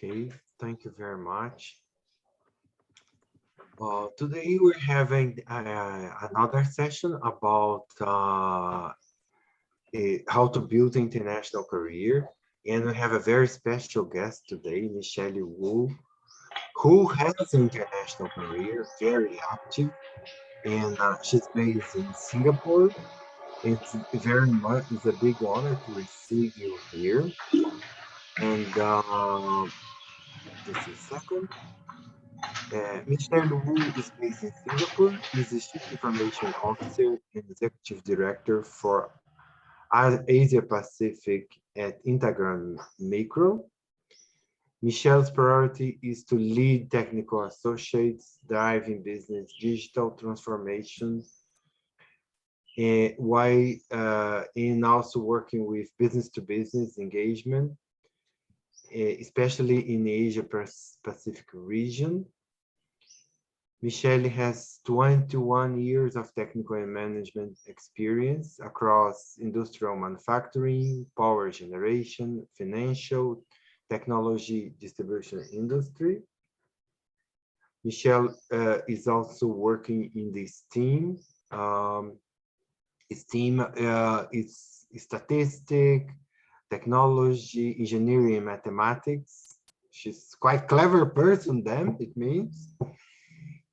Okay, thank you very much. Today we're having another session about how to build an international career. And we have a very special guest today, Michelle Wu, who has an international career, very active, and she's based in Singapore. It's it's a big honor to receive you here. And just a second. Michelle Wu is based in Singapore, is the Chief Information Officer and Executive Director for Asia Pacific at Instagram Macro. Michelle's priority is to lead technical associates driving business digital transformation, while in also working with business-to-business engagement, especially in the Asia Pacific region. Michelle has 21 years of technical and management experience across industrial manufacturing, power generation, financial, technology, distribution industry. Michelle is also working in this team. His team is statistics, technology, engineering, and mathematics. She's quite clever person then, it means.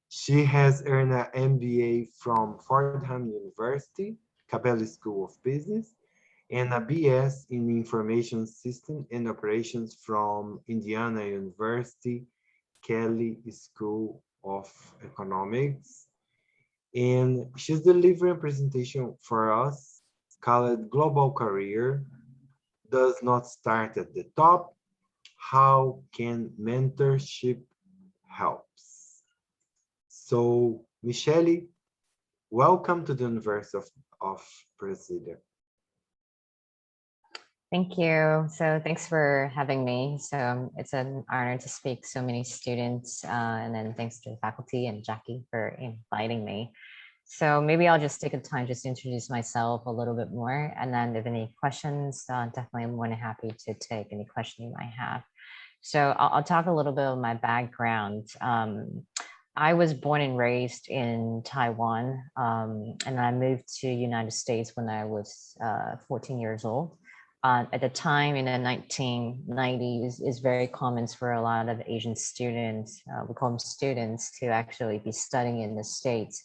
She has earned an MBA from Fordham University, Cabell School of Business, and a BS in Information System and Operations from Indiana University, Kelley School of Economics. And she's delivering a presentation for us called Global Career Does Not Start at the Top. How can mentorship help? So, Michelle, welcome to the University of Brasília. Thank you. So thanks for having me. So it's an honor to speak to so many students, and then thanks to the faculty and Jackie for inviting me. So maybe I'll just take a time just to introduce myself a little bit more, and then if any questions, definitely I'm more than happy to take any question you might have. So I'll talk a little bit of my background. I was born and raised in Taiwan, and I moved to the United States when I was 14 years old. At the time in the 1990s, it's very common for a lot of Asian students, we call them students, to actually be studying in the States.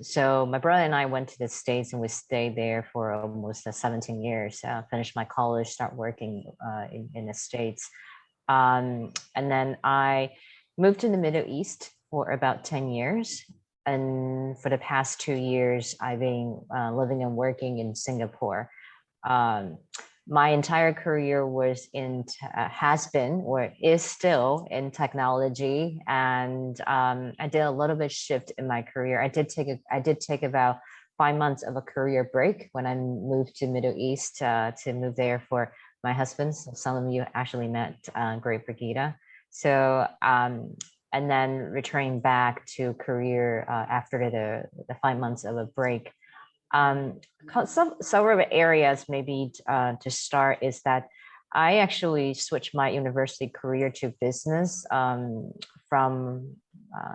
So my brother and I went to the States and we stayed there for almost 17 years, finished my college, start working in the States. And then I moved to the Middle East for about 10 years. And for the past 2 years, I've been living and working in Singapore. My entire career was has been or is still in technology. And I did a little bit shift in my career. I did take about 5 months of a career break when I moved to Middle East to move there for my husband. So some of you actually met Great Brigida. So, and then returning back to career after the 5 months of a break. Several areas maybe to start is that I actually switched my university career to business from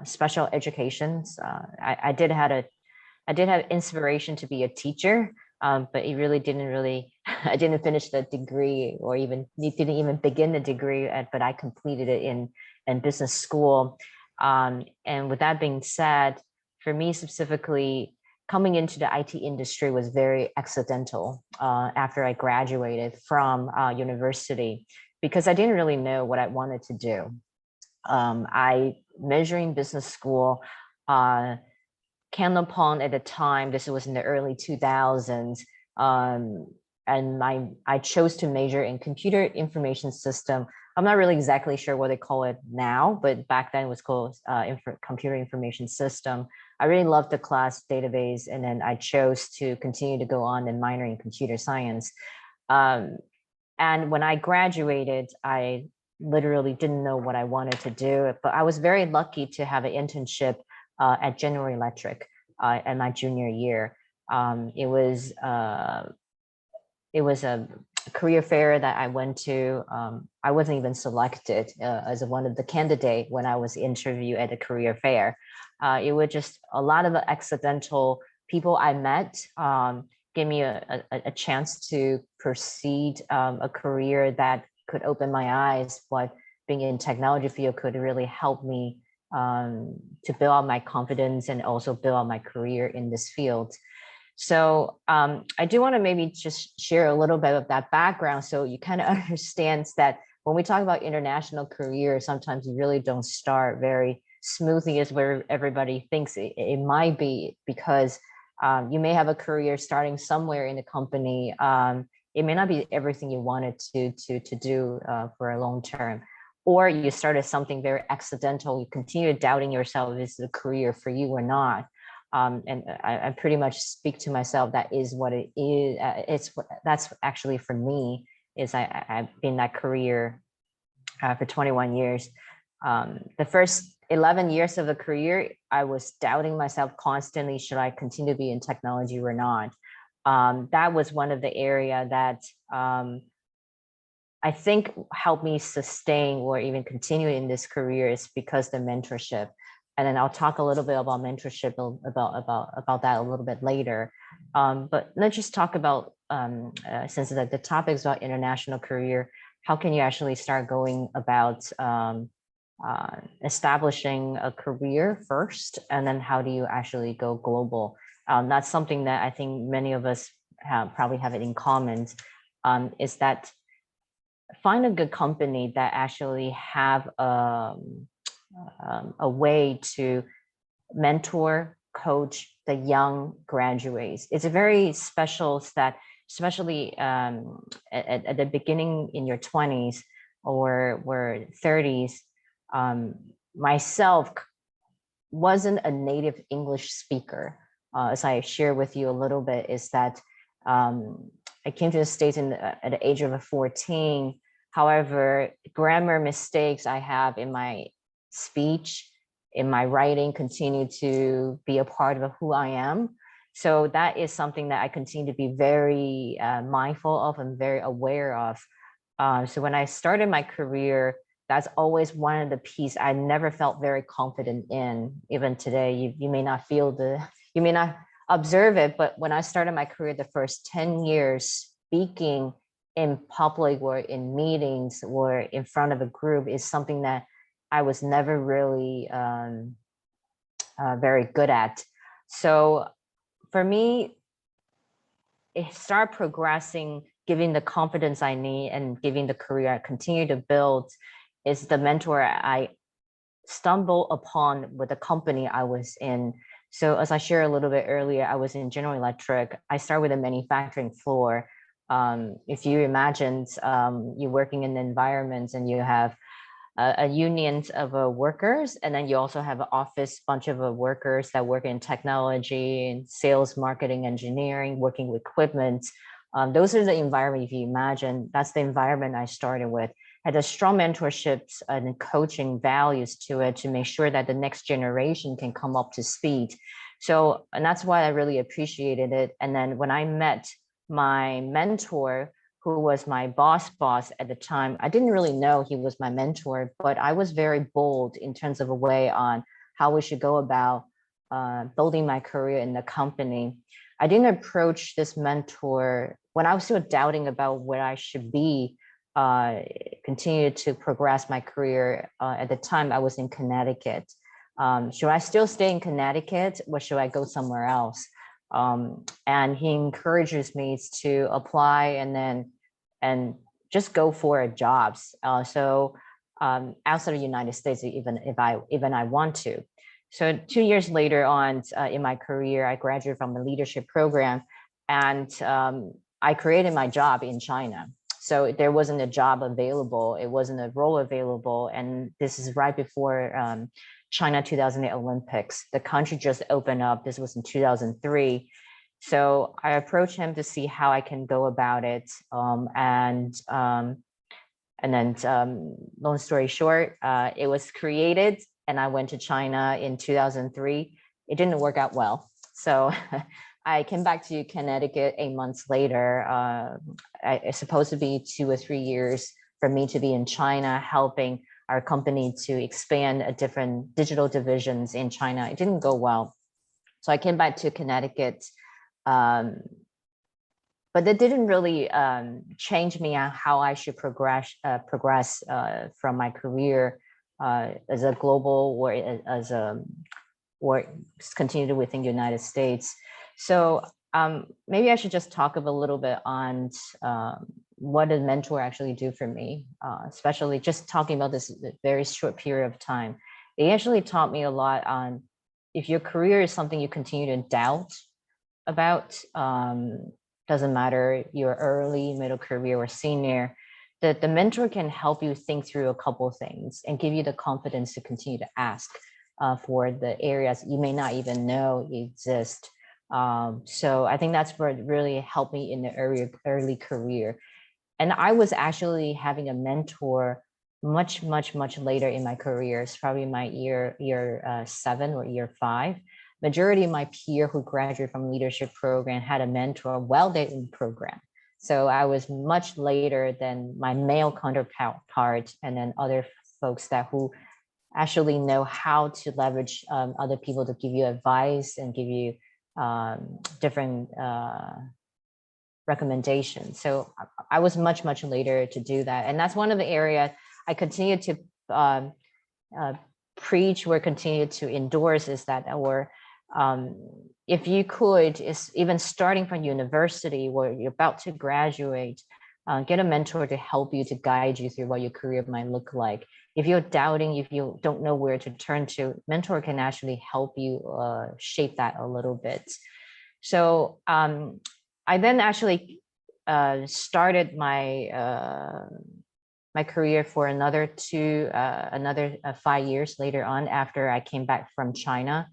special educations. I did have inspiration to be a teacher, but it really didn't I didn't finish the degree or didn't even begin the degree, but I completed it in business school. And with that being said, for me specifically, coming into the IT industry was very accidental after I graduated from university, because I didn't really know what I wanted to do. I measuring business school, came upon at the time, this was in the early 2000s, and I chose to major in computer information system. I'm not really exactly sure what they call it now, but back then it was called computer information system. I really loved the class database, and then I chose to continue to go on and minor in computer science. And when I graduated, I literally didn't know what I wanted to do, but I was very lucky to have an internship at General Electric in my junior year. It was career fair that I went to, I wasn't even selected as one of the candidates when I was interviewed at the career fair. It was just a lot of accidental people I met gave me a chance to proceed a career that could open my eyes, but being in technology field could really help me to build out my confidence and also build out my career in this field. So I do want to maybe just share a little bit of that background so you kind of understand that when we talk about international career, sometimes you really don't start very smoothly as where everybody thinks it might be, because you may have a career starting somewhere in the company. It may not be everything you wanted to do for a long term, or you started something very accidental. You continue doubting yourself, is the career for you or not? And I pretty much speak to myself, that is what it is. That's actually for me, is I've been in that career for 21 years. The first 11 years of the career, I was doubting myself constantly, should I continue to be in technology or not? That was one of the area that I think helped me sustain or even continue in this career, is because the mentorship. And then I'll talk a little bit about mentorship, about that a little bit later. But let's just talk about, since the topic is about international career, how can you actually start going about establishing a career first, and then how do you actually go global? That's something that I think many of us probably have it in common, is that find a good company that actually have a way to mentor, coach the young graduates. It's a very special that, especially at the beginning in your 20s or 30s. Myself wasn't a native English speaker. As I share with you a little bit, is that I came to the States at the age of 14. However, grammar mistakes I have in my speech, in my writing, continue to be a part of who I am. So that is something that I continue to be very mindful of and very aware of. So when I started my career, that's always one of the pieces I never felt very confident in. Even today, you may not feel you may not observe it, but when I started my career, the first 10 years, speaking in public or in meetings or in front of a group is something that I was never really very good at. So for me, it started progressing, giving the confidence I need and giving the career I continue to build, is the mentor I stumbled upon with the company I was in. So as I shared a little bit earlier, I was in General Electric. I started with a manufacturing floor. If you imagine you're working in environments and you have a union of workers, and then you also have an office bunch of workers that work in technology and sales, marketing, engineering, working with equipment. Those are the environment, if you imagine, that's the environment I started with. Had a strong mentorships and coaching values to it to make sure that the next generation can come up to speed. So, and that's why I really appreciated it. And then when I met my mentor, who was my boss at the time, I didn't really know he was my mentor, but I was very bold in terms of a way on how we should go about building my career in the company. I didn't approach this mentor when I was still doubting about where I should be, continue to progress my career. At the time, I was in Connecticut. Should I still stay in Connecticut or should I go somewhere else? And he encourages me to apply and just go for jobs. So outside of the United States, even I want to. So 2 years later on in my career, I graduated from a leadership program, and I created my job in China. So there wasn't a job available. It wasn't a role available. And this is right before China 2008 Olympics. The country just opened up. This was in 2003. So I approached him to see how I can go about it. And then long story short, it was created and I went to China in 2003. It didn't work out well. So I came back to Connecticut 8 months later. It's supposed to be 2 or 3 years for me to be in China, helping our company to expand a different digital divisions in China. It didn't go well. So I came back to Connecticut, but that didn't really change me on how I should progress from my career as a global or continue within the United States. So maybe I should just talk a little bit on what a mentor actually do for me, especially just talking about this very short period of time. They actually taught me a lot on if your career is something you continue to doubt about, doesn't matter your early, middle career or senior, that the mentor can help you think through a couple of things and give you the confidence to continue to ask for the areas you may not even know exist. So I think that's what really helped me in the early career. And I was actually having a mentor much later in my career. It's probably my year 7 or year 5. Majority of my peer who graduated from leadership program had a mentor while they're in the program. So I was much later than my male counterpart, and then other folks who actually know how to leverage other people to give you advice and give you different recommendations. So I was much later to do that. And that's one of the areas I continue to preach or continue to endorse, is that if you could, is even starting from university where you're about to graduate, get a mentor to help you, to guide you through what your career might look like. If you're doubting, if you don't know where to turn to, mentor can actually help you shape that a little bit. So I then actually started my my career for another 5 years later on, after I came back from China,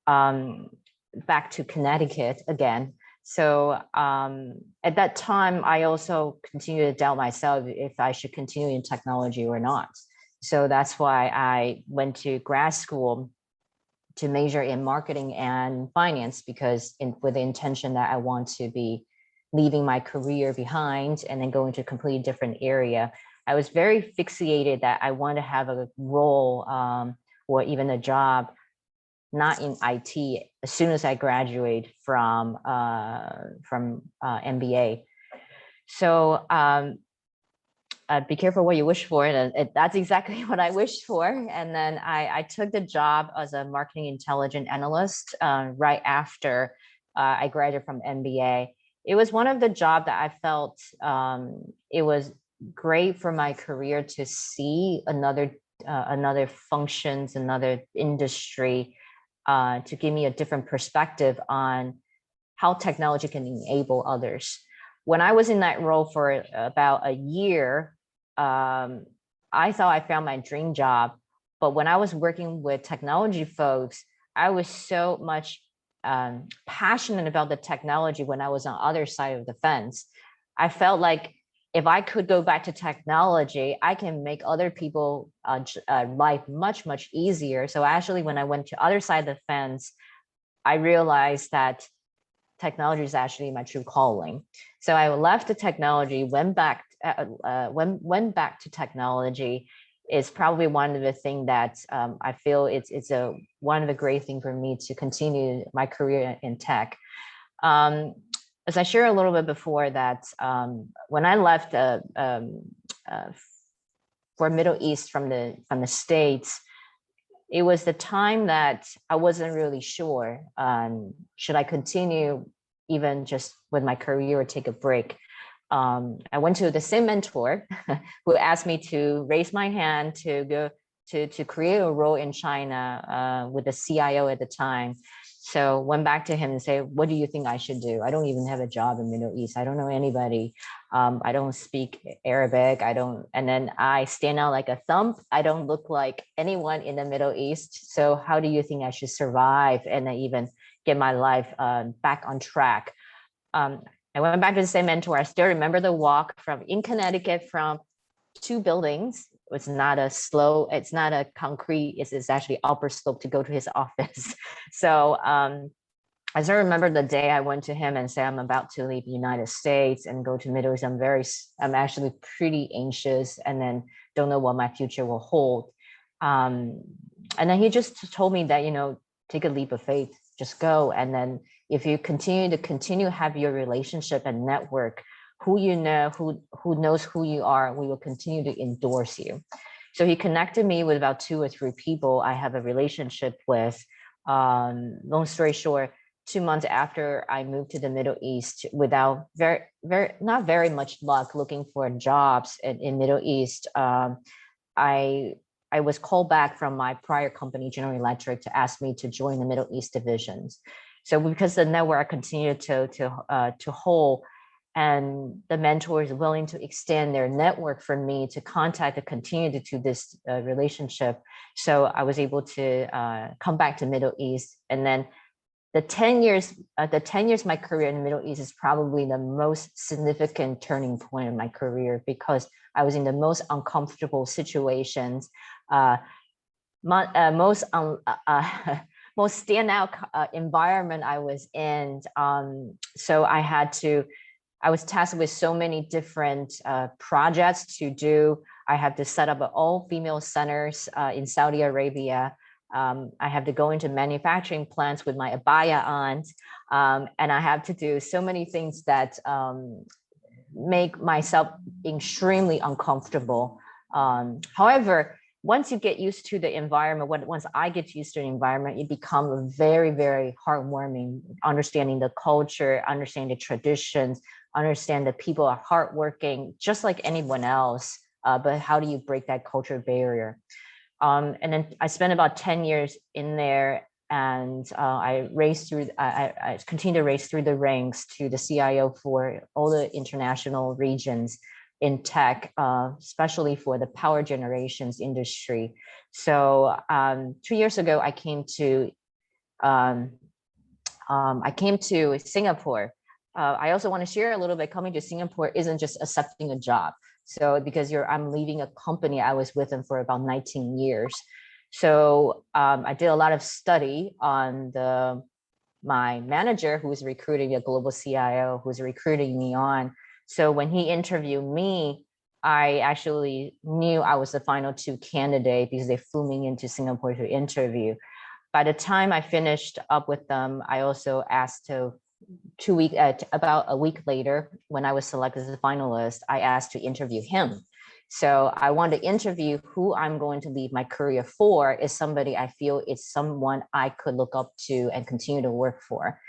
back to Connecticut again. So at that time, I also continued to doubt myself if I should continue in technology or not. So that's why I went to grad school to major in marketing and finance, because with the intention that I want to be leaving my career behind and then going to a completely different area. I was very fixated that I want to have a role or even a job not in IT as soon as I graduate from MBA. So be careful what you wish for, and that's exactly what I wished for. And then I took the job as a marketing intelligence analyst right after I graduated from MBA. It was one of the jobs that I felt it was great for my career to see another functions, another industry, to give me a different perspective on how technology can enable others. When I was in that role for about a year, I thought I found my dream job. But when I was working with technology folks, I was so much passionate about the technology when I was on the other side of the fence. I felt like if I could go back to technology, I can make other people life much easier. So actually, when I went to other side of the fence, I realized that technology is actually my true calling. So I left the technology, went back to technology. Is probably one of the things that I feel it's one of the great things for me to continue my career in tech. As I shared a little bit before, that when I left for Middle East from the States, it was the time that I wasn't really sure, should I continue even just with my career or take a break. I went to the same mentor who asked me to raise my hand to go to create a role in China with the CIO at the time. So went back to him and say, what do you think I should do? I don't even have a job in Middle East. I don't know anybody. I don't speak Arabic. And then I stand out like a thumb. I don't look like anyone in the Middle East. So how do you think I should survive and then even get my life back on track? I went back to the same mentor. I still remember the walk in Connecticut from 2 buildings. It's not a concrete, it's actually upper slope to go to his office. So as I remember the day I went to him and said, I'm about to leave the United States and go to Middle East. I'm actually pretty anxious and then don't know what my future will hold. And then he just told me that, take a leap of faith, just go. And then if you continue to have your relationship and network, who you know, who knows who you are, we will continue to endorse you. So he connected me with about 2 or 3 people I have a relationship with. Long story short, 2 months after I moved to the Middle East, without not very much luck looking for jobs in Middle East, I was called back from my prior company, General Electric, to ask me to join the Middle East divisions. So because the network continued to hold, and the mentor is willing to extend their network for me to contact and continue to do this relationship. So I was able to come back to Middle East. And then the 10 years my career in the Middle East is probably the most significant turning point in my career, because I was in the most uncomfortable situations, most standout environment I was in. So I was tasked with so many different projects to do. I had to set up all-female centers in Saudi Arabia. I have to go into manufacturing plants with my abaya on, and I have to do so many things that make myself extremely uncomfortable. However, once you get used to the environment, once I get used to the environment, it becomes very, very heartwarming, understanding the culture, understanding the traditions, understand that people are hardworking, just like anyone else, but how do you break that culture barrier? And then I spent about 10 years in there, and I continued to race through the ranks to the CIO for all the international regions in tech, especially for the power generations industry. So 2 years ago, I came to Singapore. I also want to share a little bit. Coming to Singapore isn't just accepting a job. So because I'm leaving a company I was with them for about 19 years. So I did a lot of study on my manager, who was recruiting a global CIO, who's recruiting me on. So when he interviewed me, I actually knew I was the final 2 candidate because they flew me into Singapore to interview. By the time I finished up with them, I also asked to about a week later, when I was selected as a finalist, I asked to interview him. So I want to interview who I'm going to leave my career for is somebody I feel is someone I could look up to and continue to work for.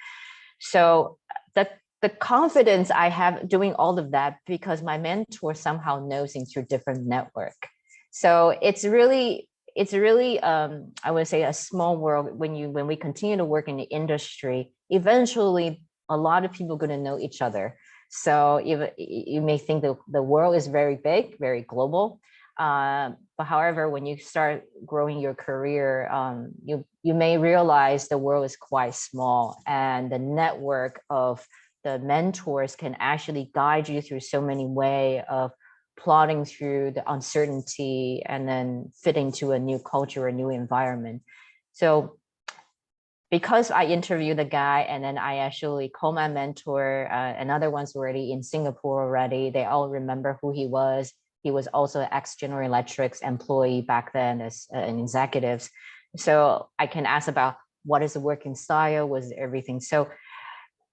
So the confidence I have doing all of that, because my mentor somehow knows me through different network. So it's really I would say a small world. When we continue to work in the industry, eventually a lot of people are going to know each other. So you may think the world is very big, very global, but however, when you start growing your career, you may realize the world is quite small, and the network of the mentors can actually guide you through so many ways of plodding through the uncertainty and then fitting to a new culture, a new environment. So because I interviewed the guy, and then I actually called my mentor, another one's already in Singapore already. They all remember who he was. He was also an ex-General Electric's employee back then as an executive. So I can ask about what is the working style, was everything. So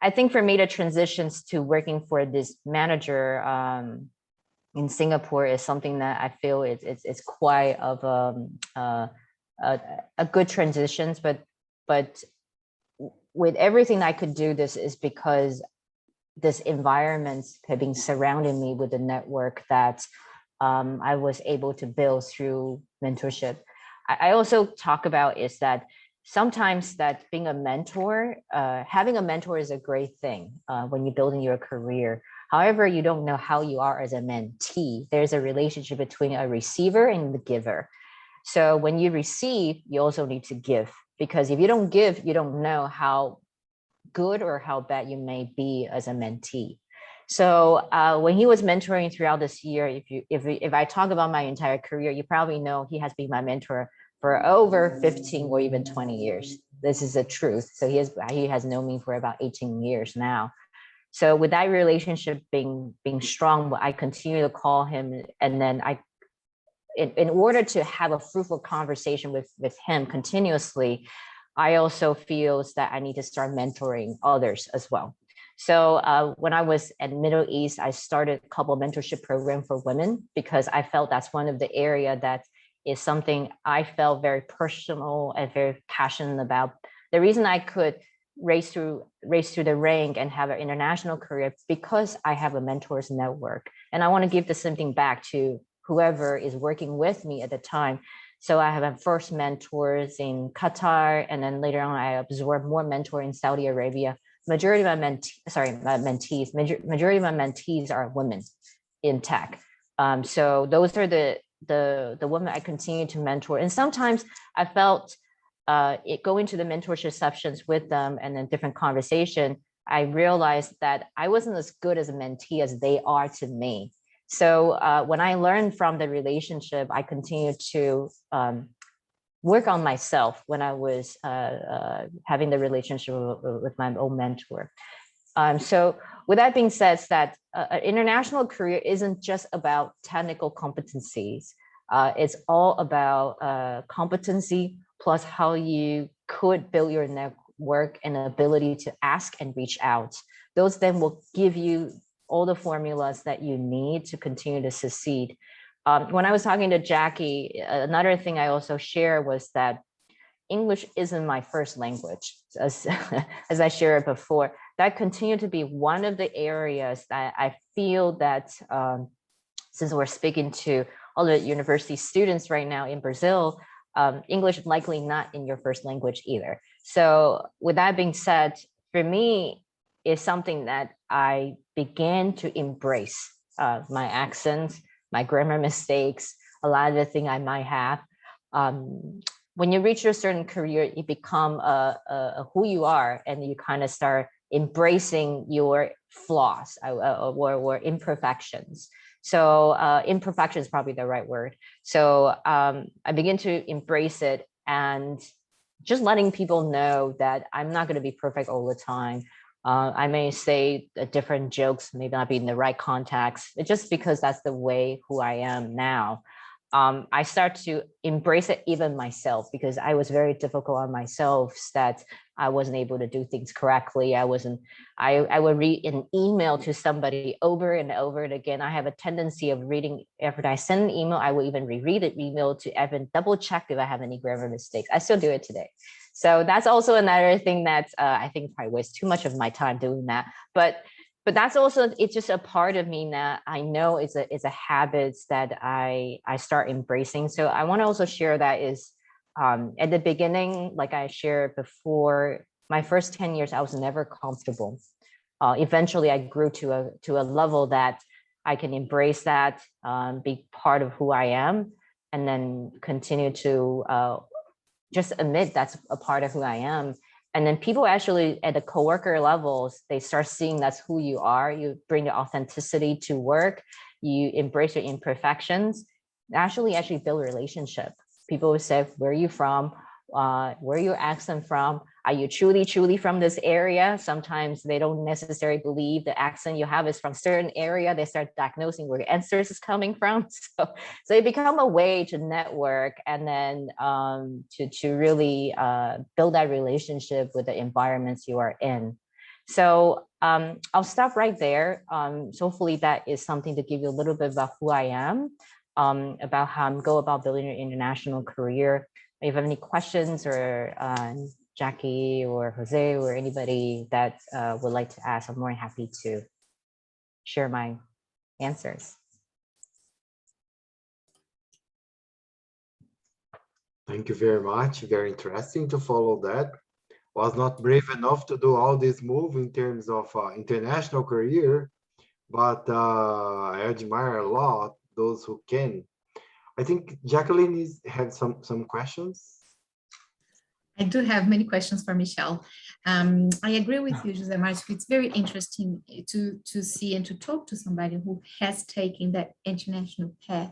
I think for me, the transitions to working for this manager in Singapore is something that I feel it's quite of a good transitions, but with everything I could do this is because this environment had been surrounding me with a network that I was able to build through mentorship. I also talk about is that sometimes that being a mentor, having a mentor is a great thing when you're building your career. However, you don't know how you are as a mentee. There's a relationship between a receiver and the giver. So when you receive, you also need to give, because if you don't give, you don't know how good or how bad you may be as a mentee. So when he was mentoring throughout this year, if I talk about my entire career, you probably know he has been my mentor for over 15 or even 20 years. this is the truth. So he has known me for about 18 years now. So with that relationship being strong, I continue to call him, and then in order to have a fruitful conversation with him continuously, I also feel that I need to start mentoring others as well. So when I was at Middle East, I started a couple of mentorship programs for women, because I felt that's one of the area that is something I felt very personal and very passionate about. The reason I could race through the rank and have an international career, because I have a mentors network, and I want to give the same thing back to whoever is working with me at the time. So I have my first mentors in Qatar, and then later on I absorbed more mentor in Saudi Arabia. Majority of my mentees are women in tech. So those are the women I continue to mentor. And sometimes I felt going to the mentorship sessions with them and then different conversation, I realized that I wasn't as good as a mentee as they are to me. So when I learned from the relationship, I continued to work on myself when I was having the relationship with my own mentor. So with that being said, that an international career isn't just about technical competencies. It's all about competency plus how you could build your network and ability to ask and reach out. Those then will give you all the formulas that you need to continue to succeed. When I was talking to Jackie, another thing I also share was that English isn't my first language, as I shared before. That continued to be one of the areas that I feel that since we're speaking to all the university students right now in Brazil, English is likely not in your first language either. So with that being said, for me, it's something that I began to embrace my accents, my grammar mistakes, a lot of the things I might have. When you reach a certain career, you become who you are, and you kind of start embracing your flaws or imperfections. So imperfection is probably the right word. So I begin to embrace it, and just letting people know that I'm not going to be perfect all the time. I may say different jokes, maybe not be in the right context. It's just because that's the way who I am now. I start to embrace it even myself, because I was very difficult on myself that I wasn't able to do things correctly. I would read an email to somebody over and over and again. I have a tendency of reading, after I send an email, I will even reread the email to even double check if I have any grammar mistakes. I still do it today. So that's also another thing that I think probably wastes too much of my time doing that. But that's also, it's just a part of me that I know it's a habit that I start embracing. So I want to also share that is at the beginning, like I shared before, my first 10 years, I was never comfortable. Eventually I grew to a level that I can embrace that, be part of who I am, and then continue to just admit that's a part of who I am. And then people actually at the coworker levels, they start seeing that's who you are. You bring the authenticity to work. You embrace your imperfections. Actually build a relationship. People will say, where are you from? Where your accent from? Are you truly from this area? Sometimes they don't necessarily believe the accent you have is from certain area. They start diagnosing where your answers is coming from. So it become a way to network, and then to really build that relationship with the environments you are in. So I'll stop right there. So hopefully that is something to give you a little bit about who I am, about how I'm go about building an international career. If you have any questions, or Jackie or Jose or anybody that would like to ask, I'm more than happy to share my answers. Thank you very much. Very interesting to follow that. Was not brave enough to do all this move in terms of international career, but I admire a lot those who can. I think Jaqueline had some questions. I do have many questions for Michelle. I agree with you, José Márcio. It's very interesting to see and to talk to somebody who has taken that international path.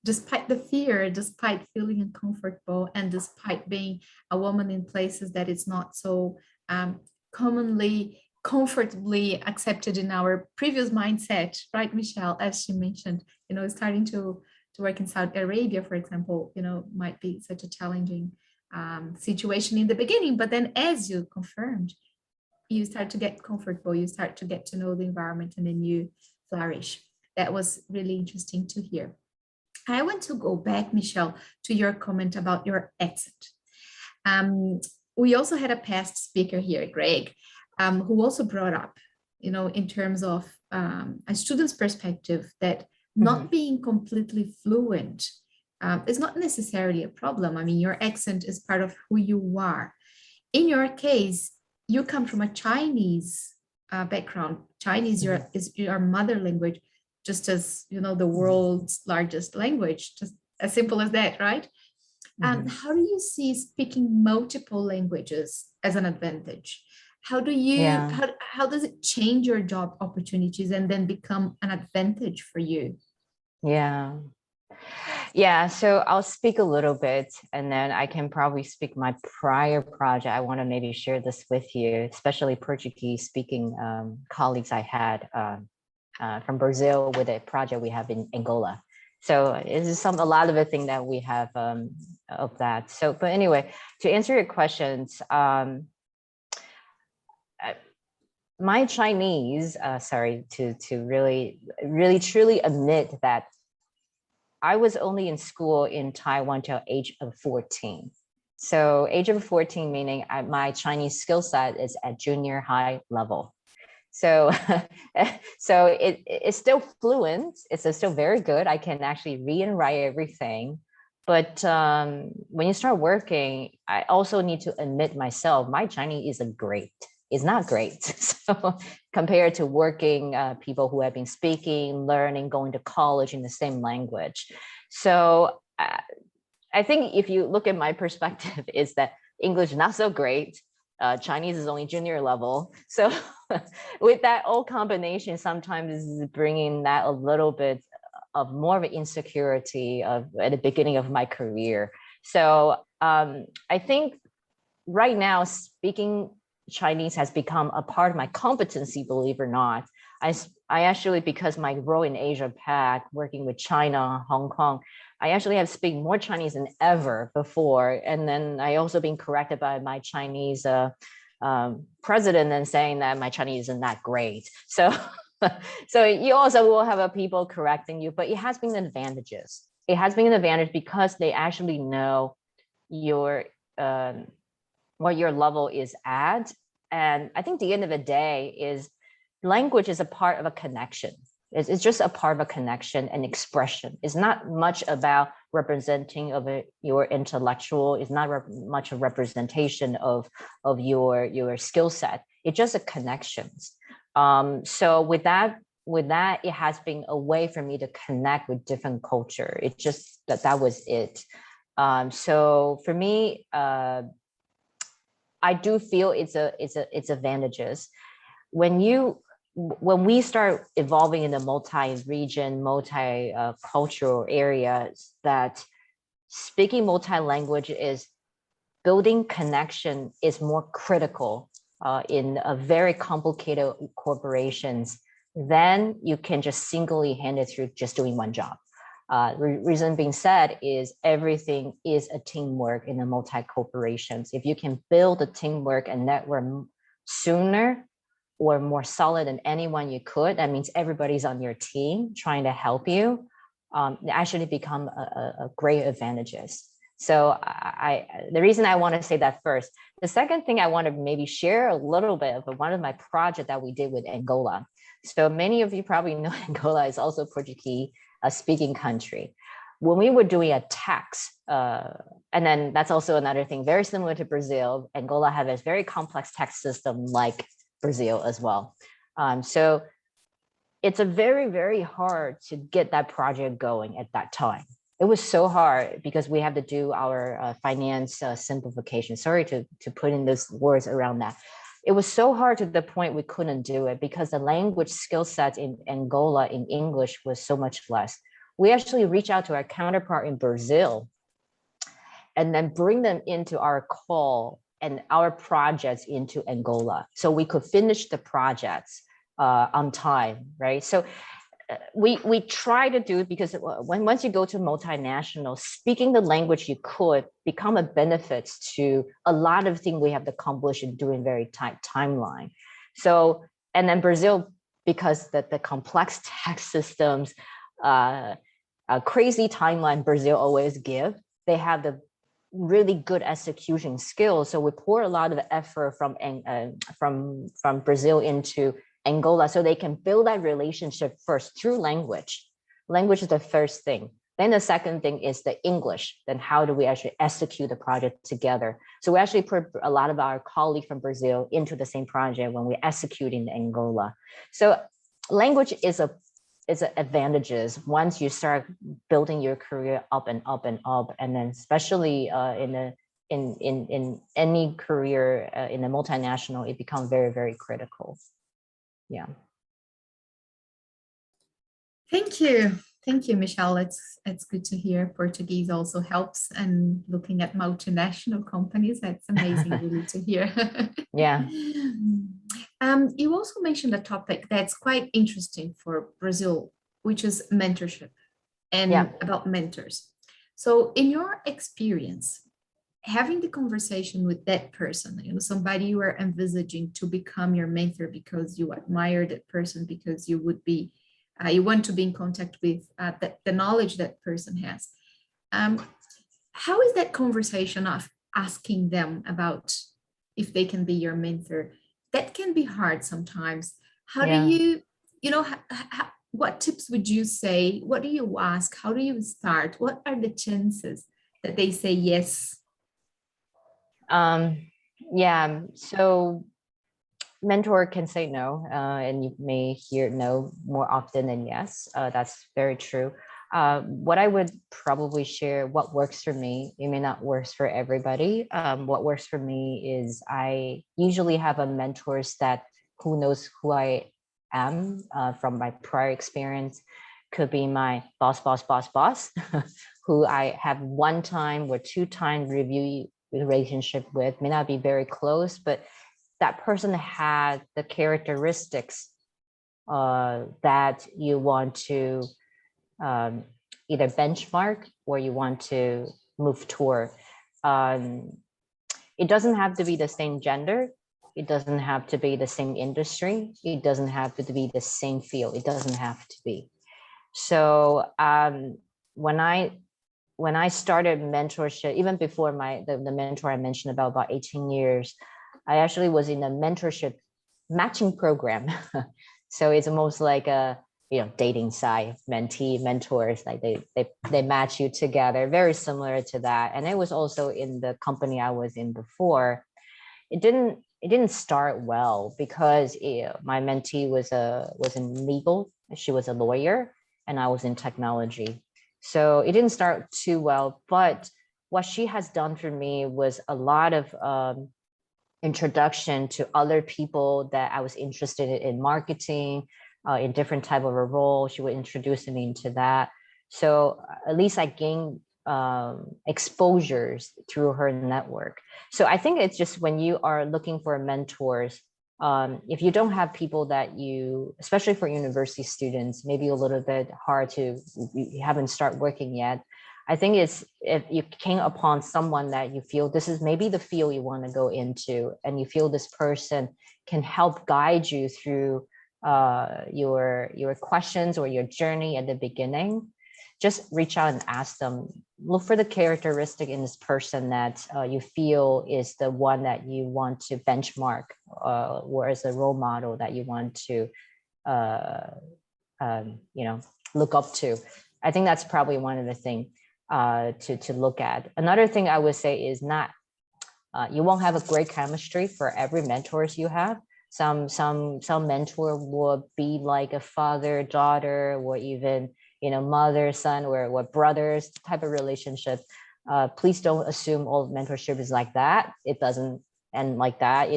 despite the fear, despite feeling uncomfortable, and despite being a woman in places that is not so commonly, comfortably accepted in our previous mindset, right, Michelle? As she mentioned, starting to work in Saudi Arabia, for example, might be such a challenging situation in the beginning, but then as you confirmed, you start to get comfortable, you start to get to know the environment, and then you flourish. That was really interesting to hear. I want to go back, Michelle, to your comment about your accent. We also had a past speaker here, Greg, who also brought up, in terms of a student's perspective, that not being completely fluent is not necessarily a problem. I mean, your accent is part of who you are. In your case, you come from a Chinese background. Chinese is your mother language, just as, the world's largest language, just as simple as that, right? How do you see speaking multiple languages as an advantage? How do you, how does it change your job opportunities and then become an advantage for you? Yeah, so I'll speak a little bit, and then I can probably speak my prior project. I want to maybe share this with you, especially Portuguese speaking colleagues I had from Brazil with a project we have in Angola. So it is a lot of the thing that we have of that. So, but anyway, to answer your questions, my Chinese, to really truly admit that I was only in school in Taiwan till age of 14. So age of 14, meaning my Chinese skill set is at junior high level. So, it's still fluent. It's still very good. I can actually read and write everything. But when you start working, I also need to admit myself, my Chinese is not great. So compared to working people who have been speaking, learning, going to college in the same language. So I think if you look at my perspective, is that English not so great. Chinese is only junior level. So with that old combination, sometimes is bringing that a little bit of more of an insecurity at the beginning of my career. So I think right now speaking Chinese has become a part of my competency, believe it or not. I actually, because my role in Asia Pac, working with China, Hong Kong, I actually have speak more Chinese than ever before. And then I also been corrected by my Chinese president and saying that my Chinese isn't that great. So, so you also will have people correcting you, but it has been advantages. It has been an advantage because they actually know your what your level is at. And I think the end of the day is language is a part of a connection. It's just a part of a connection and expression. It's not much about representing of your intellectual. It's not much a representation of your skill set. It's just a connections. So with that, it has been a way for me to connect with different culture. It's just that was it. So for me, I do feel it's advantages. When we start evolving in the multi-region, multi-cultural areas, that speaking multi-language is building connection is more critical in a very complicated corporations. Then you can just singly hand it through just doing one job. Reason being said is everything is a teamwork in the multi-corporations. If you can build a teamwork and network sooner or more solid than anyone you could, that means everybody's on your team trying to help you. They actually become a great advantages. So the reason I want to say that first. The second thing I want to maybe share a little bit of one of my project that we did with Angola. So many of you probably know Angola is also Portuguese speaking country. When we were doing a tax, and then that's also another thing, very similar to Brazil, Angola had a very complex tax system like Brazil as well. So it's a very, very hard to get that project going at that time. It was so hard because we have to do our finance simplification. Sorry to put in those words around that. It was so hard to the point we couldn't do it because the language skill set in Angola in English was so much less. we actually reach out to our counterpart in Brazil and then bring them into our call and our projects into Angola. So we could finish the projects on time, right? So we try to do it because once you go to multinational, speaking the language you could become a benefit to a lot of things we have accomplished in doing very tight timeline. So, and then Brazil, because the complex tax systems, a crazy timeline Brazil always give, they have the really good execution skills. So we pour a lot of effort from Brazil into Angola so they can build that relationship first through language. Language is the first thing. Then the second thing is the English. Then how do we actually execute the project together? So we actually put a lot of our colleagues from Brazil into the same project when we're executing in Angola. So language is an advantages once you start building your career up and up and up, and then especially in any career in a multinational, it becomes very, very critical. Yeah. Thank you. Thank you, Michelle. It's good to hear Portuguese also helps, and looking at multinational companies, that's amazing really to hear. Yeah. You also mentioned a topic that's quite interesting for Brazil, which is mentorship and about mentors. So in your experience, having the conversation with that person, somebody you are envisaging to become your mentor because you admire that person, because you would be, you want to be in contact with the knowledge that person has. How is that conversation of asking them about if they can be your mentor? That can be hard sometimes. How do you, what tips would you say? What do you ask? How do you start? What are the chances that they say yes? Yeah, so mentor can say no, and you may hear no more often than yes. That's very true. What I would probably share, what works for me, it may not work for everybody. What works for me is I usually have a mentors that who knows who I am from my prior experience. Could be my boss, who I have one time or two time review relationship with, may not be very close, but that person had the characteristics that you want to either benchmark or you want to move toward. It doesn't have to be the same gender. It doesn't have to be the same industry. It doesn't have to be the same field. It doesn't have to be. So when I started mentorship, even before the mentor I mentioned about 18 years, I actually was in a mentorship matching program. So it's almost like a dating site, mentee, mentors, like they match you together, very similar to that. And it was also in the company I was in before. It didn't start well because my mentee was in legal, she was a lawyer, and I was in technology. So it didn't start too well, but what she has done for me was a lot of introduction to other people that I was interested in marketing, in different type of a role. She would introduce me into that. So at least I gained exposures through her network. So I think it's just when you are looking for mentors, if you don't have people that you, especially for university students, maybe a little bit hard to, you haven't started working yet. I think it's if you came upon someone that you feel this is maybe the field you want to go into, and you feel this person can help guide you through your questions or your journey at the beginning, just reach out and ask them. Look for the characteristic in this person that you feel is the one that you want to benchmark, or as a role model that you want to look up to. I think that's probably one of the things to look at. Another thing I would say is not, you won't have a great chemistry for every mentors you have. Some mentor will be like a father, daughter, or even mother, son, or brothers type of relationship. Please don't assume all mentorship is like that. It doesn't end like that.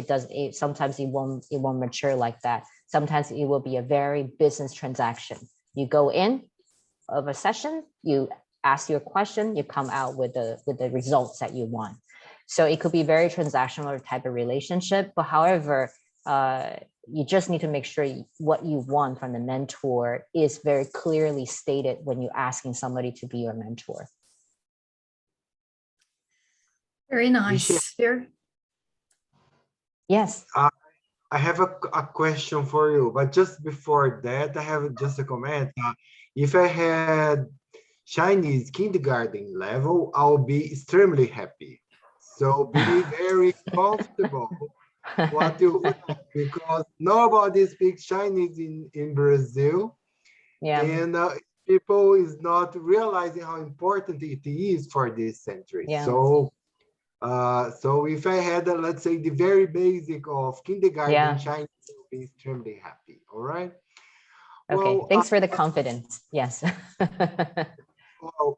Sometimes it won't mature like that. Sometimes it will be a very business transaction. You go in, of a session, you ask your question, you come out with the results that you want. So it could be very transactional type of relationship, but however, you just need to make sure what you want from the mentor is very clearly stated when you're asking somebody to be your mentor. Very nice. Yes. I have a question for you, but just before that, I have just a comment. If I had Chinese kindergarten level, I'll be extremely happy. So be very comfortable what you want, because nobody speaks Chinese in Brazil. Yeah. And people is not realizing how important it is for this century. Yeah. So if I had, let's say, the very basic of kindergarten Chinese, I would be extremely happy. All right. Okay. Well, thanks for the confidence. Yes. Well,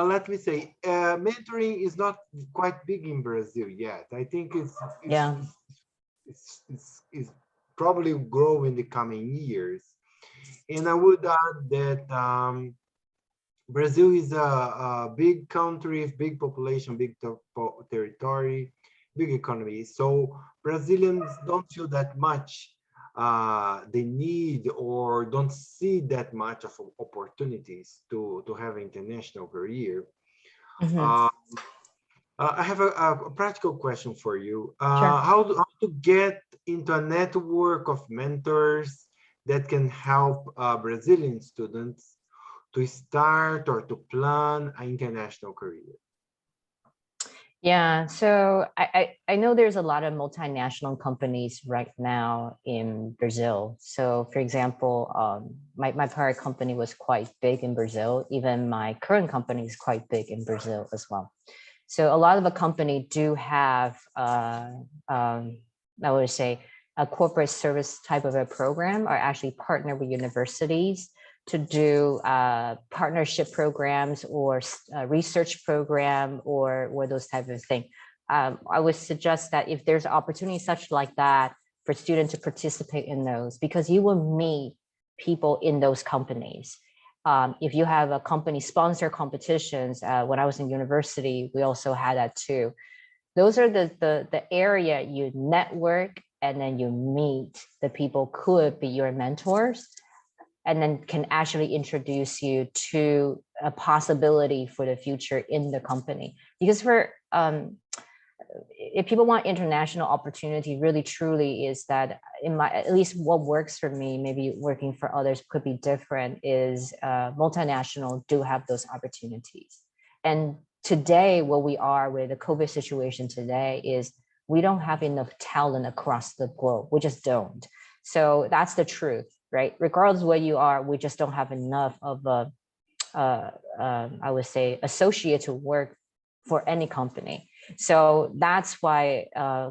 let me say, mentoring is not quite big in Brazil yet. I think it's probably grow in the coming years. And I would add that Brazil is a big country, big population, big territory, big economy. So Brazilians don't feel that much they need or don't see that much of opportunities to have an international career. Mm-hmm. I have a practical question for you. Sure. How to get into a network of mentors that can help Brazilian students to start or to plan an international career? Yeah, so I know there's a lot of multinational companies right now in Brazil. So for example, my prior company was quite big in Brazil. Even my current company is quite big in Brazil as well. So a lot of the company do have, I would say, a corporate service type of a program, or actually partner with universities to do partnership programs or research program or those type of thing. I would suggest that if there's opportunities such like that for students to participate in those, because you will meet people in those companies. If you have a company sponsor competitions, when I was in university, we also had that too. Those are the area you network, and then you meet the people could be your mentors, and then can actually introduce you to a possibility for the future in the company. Because for if people want international opportunity, really truly is that at least what works for me, maybe working for others could be different, is multinational do have those opportunities. And today, what we are with the COVID situation today is we don't have enough talent across the globe. We just don't. So that's the truth, right? Regardless of where you are, we just don't have enough of I would say, associate to work for any company. So that's why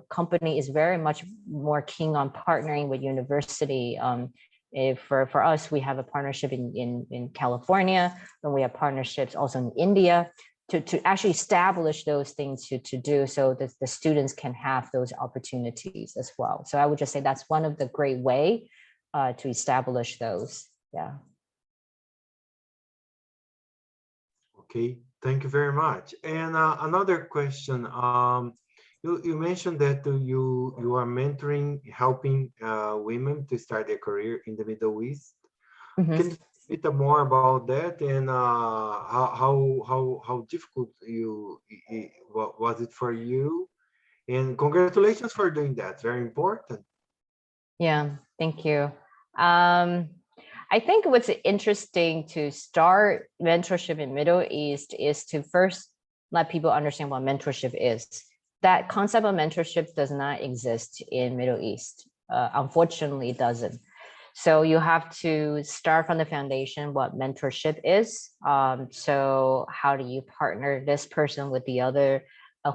company is very much more keen on partnering with university. For us, we have a partnership in California, and we have partnerships also in India to actually establish those things to do so that the students can have those opportunities as well. So I would just say that's one of the great way to establish those. Yeah. Okay, thank you very much. And another question, you mentioned that you are mentoring, helping women to start their career in the Middle East. Mm-hmm. Can you say a bit more about that, and how difficult was it for you? And congratulations for doing that. Very important. Yeah, thank you. I think what's interesting to start mentorship in Middle East is to first let people understand what mentorship is. That concept of mentorship does not exist in Middle East. Unfortunately, it doesn't. So you have to start from the foundation what mentorship is. So how do you partner this person with the other?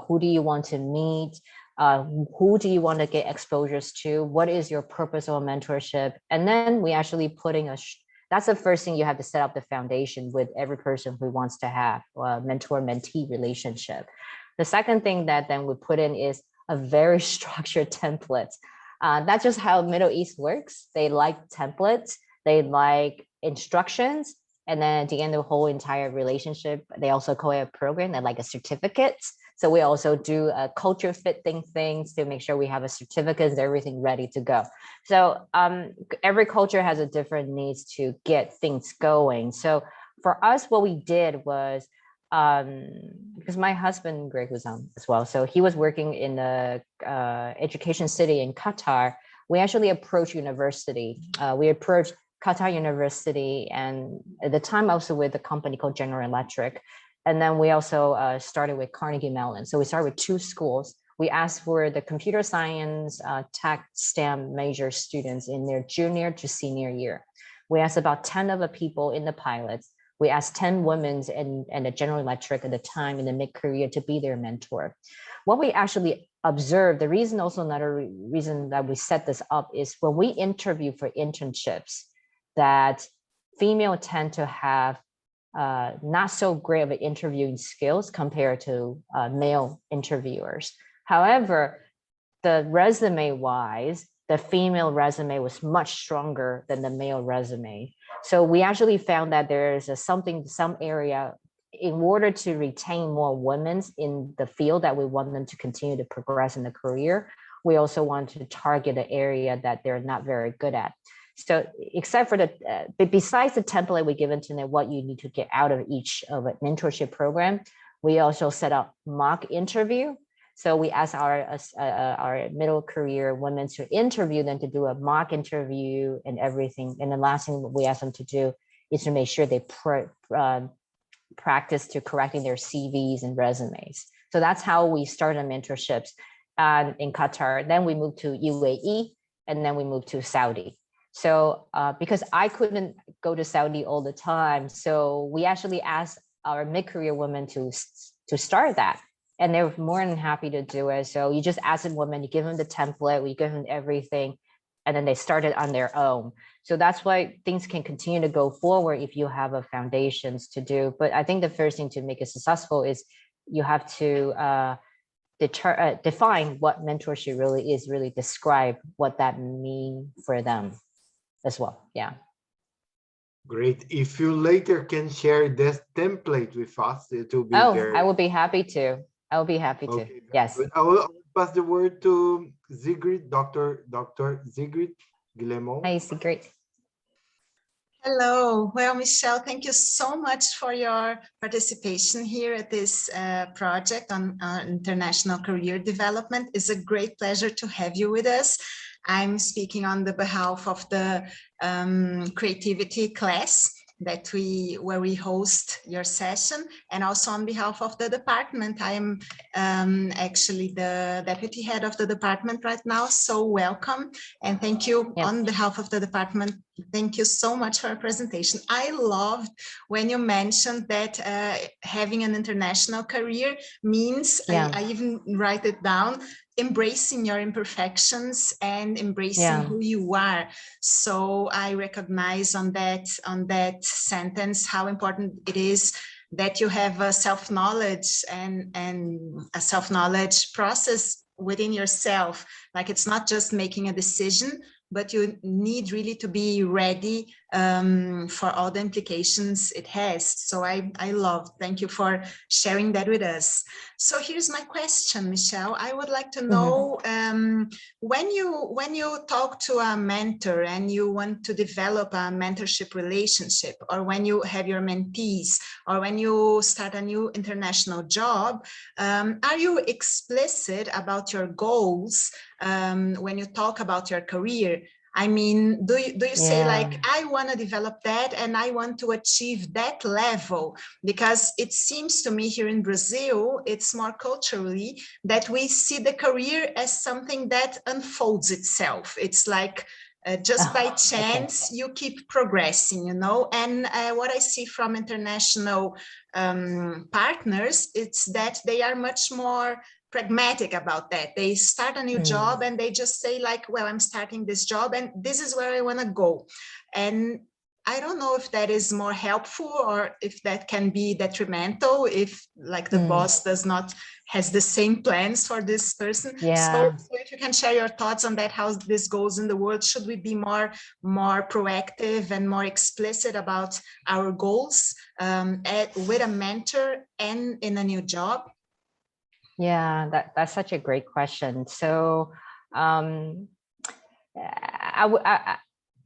Who do you want to meet? Who do you want to get exposures to? What is your purpose of mentorship? And then we actually putting that's the first thing you have to set up the foundation with every person who wants to have a mentor-mentee relationship. The second thing that then we put in is a very structured template. That's just how Middle East works. They like templates, they like instructions, And then at the end of the whole entire relationship, they also co-ed program and like a certificate. So we also do culture fitting things to make sure we have a certificate and everything ready to go. So every culture has a different needs to get things going. So for us, what we did was, because my husband, Greg, was on as well. So he was working in the education city in Qatar. We actually approached university. We approached Qatar University, and at the time also with a company called General Electric. And then we also started with Carnegie Mellon. So we started with 2 schools. We asked for the computer science, tech, STEM major students in their junior to senior year. We asked about 10 of the people in the pilots. We asked 10 women and the General Electric at the time in the mid-career to be their mentor. What we actually observed, the reason also another reason that we set this up is when we interview for internships, that female tend to have not so great of interviewing skills compared to male interviewers. However, the resume wise, the female resume was much stronger than the male resume. So we actually found that there's some area in order to retain more women in the field that we want them to continue to progress in the career. We also want to target the area that they're not very good at. So except for besides the template we given to them, what you need to get out of each of a mentorship program, we also set up mock interview. So we ask our middle career women to interview them, to do a mock interview and everything. And the last thing we ask them to do is to make sure they practice to correcting their CVs and resumes. So that's how we started mentorships in Qatar. Then we moved to UAE, and then we moved to Saudi. So because I couldn't go to Saudi all the time, so we actually asked our mid-career women to start that. And they were more than happy to do it. So you just ask a woman, you give them the template, we give them everything, and then they started on their own. So that's why things can continue to go forward if you have a foundations to do. But I think the first thing to make it successful is you have to define what mentorship really is, really describe what that means for them as well. Yeah. Great. If you later can share this template with us, it will be I will be happy to. I will be happy to. Okay, Yes. I will pass the word to Siegrid, Dr. Siegrid Guillaumon. Hi, Siegrid. Hello. Well, Michelle, thank you so much for your participation here at this project on international career development. It's a great pleasure to have you with us. I'm speaking on the behalf of the creativity class where we host your session, and also on behalf of the department. I am actually the deputy head of the department right now, so welcome, and thank you. Yes. On behalf of the department, thank you so much for your presentation. I loved when you mentioned that having an international career means, I even write it down, embracing your imperfections and embracing who you are. So I recognize on that sentence how important it is that you have a self-knowledge and a self-knowledge process within yourself. Like, it's not just making a decision, but you need really to be ready for all the implications it has. So I love, thank you for sharing that with us. So here's my question, Michelle. I would like to know, when you talk to a mentor and you want to develop a mentorship relationship, or when you have your mentees, or when you start a new international job, are you explicit about your goals when you talk about your career? I mean, do you say like, I want to develop that and I want to achieve that level? Because it seems to me here in Brazil, it's more culturally that we see the career as something that unfolds itself. It's like just by chance, you keep progressing, you know? And what I see from international partners, it's that they are much more pragmatic about that. They start a new job and they just say like, well, I'm starting this job and this is where I want to go. And I don't know if that is more helpful or if that can be detrimental if like the boss has the same plans for this person. Yeah. So if you can share your thoughts on that, how this goes in the world, should we be more proactive and more explicit about our goals with a mentor and in a new job? Yeah, that's such a great question. So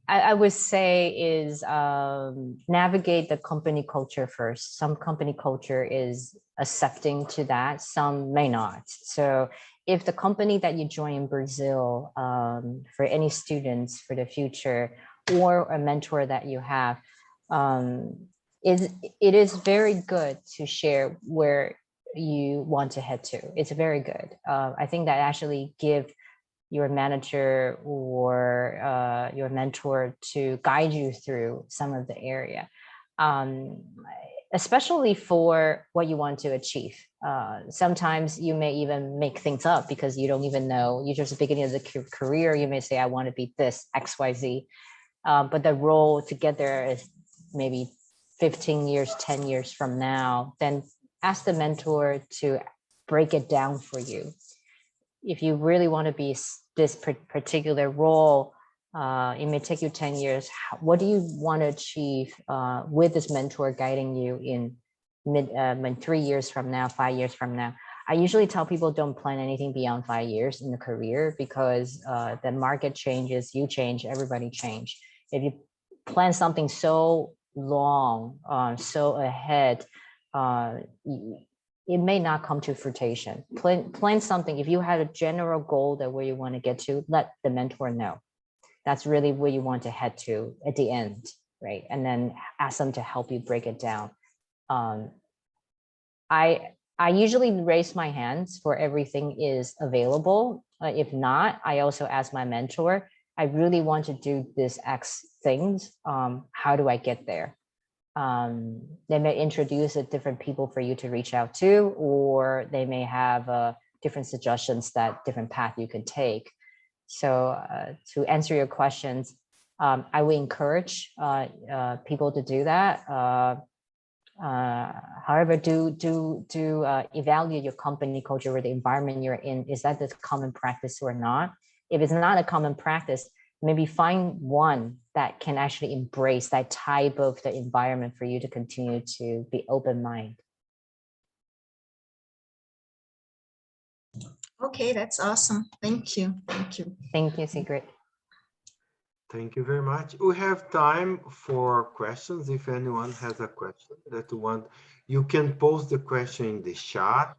I would say is navigate the company culture first. Some company culture is accepting to that, some may not. So if the company that you join in Brazil, for any students for the future, or a mentor that you have, it is very good to share where you want to head to. It's very good. I think that actually give your manager or your mentor to guide you through some of the area, especially for what you want to achieve. Sometimes you may even make things up because you don't even know. You're just beginning of the career. You may say, I want to be this X, Y, Z. But the role to get there is maybe 15 years, 10 years from now. Then ask the mentor to break it down for you. If you really want to be this particular role, it may take you 10 years. What do you want to achieve with this mentor guiding you in 3 years from now, 5 years from now? I usually tell people don't plan anything beyond 5 years in the career because the market changes, you change, everybody change. If you plan something so long, so ahead, it may not come to fruition. Plan something. If you had a general goal that where you want to get to, let the mentor know. That's really where you want to head to at the end, right? And then ask them to help you break it down. I usually raise my hands for everything is available. If not, I also ask my mentor, I really want to do this X things. How do I get there? They may introduce different people for you to reach out to, or they may have different suggestions that different path you can take. So to answer your questions, I would encourage people to do that. However, do evaluate your company culture or the environment you're in. Is that the common practice or not? If it's not a common practice, maybe find one that can actually embrace that type of the environment for you to continue to be open-minded. Okay, that's awesome. Thank you. Thank you. Thank you, Siegrid. Thank you very much. We have time for questions. If anyone has a question that you want, you can post the question in the chat,